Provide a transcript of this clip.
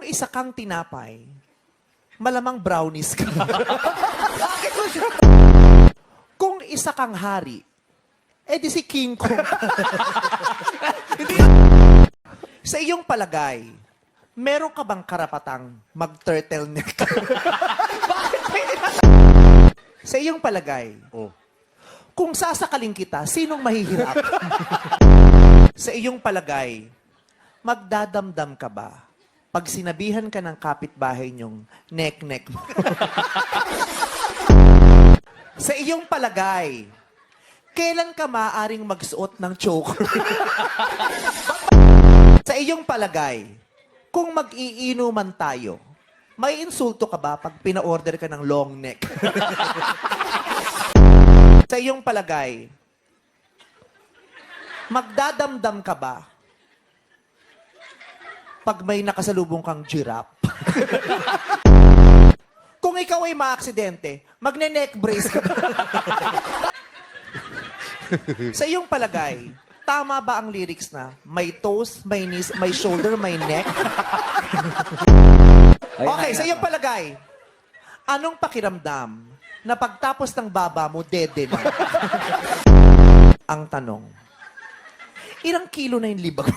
isa kang tinapay, malamang brownies ka. Kung isa kang hari, di si King Kong. Sa iyong palagay, meron ka bang karapatang mag-turtleneck? Sa iyong palagay, kung sasakaling kita, sinong mahihirap? Sa iyong palagay, magdadamdam ka ba pag sinabihan ka ng kapitbahay niyong nek-nek mo? Sa iyong palagay, kailan ka maaaring magsuot ng choker? Sa iyong palagay, kung mag-iinuman tayo, may insulto ka ba pag pina-order ka ng long neck? Sa iyong palagay, magdadamdam ka ba pag may nakasalubong kang giraffe? Kung ikaw ay maaksidente, magne-neck brace ka ba? Sa iyong palagay, tama ba ang lyrics na may toes, may knees, may shoulder, may neck? Okay, sa iyong palagay, anong pakiramdam na pagtapos ng baba mo, dede na? Ang tanong, ilang kilo na yung libag?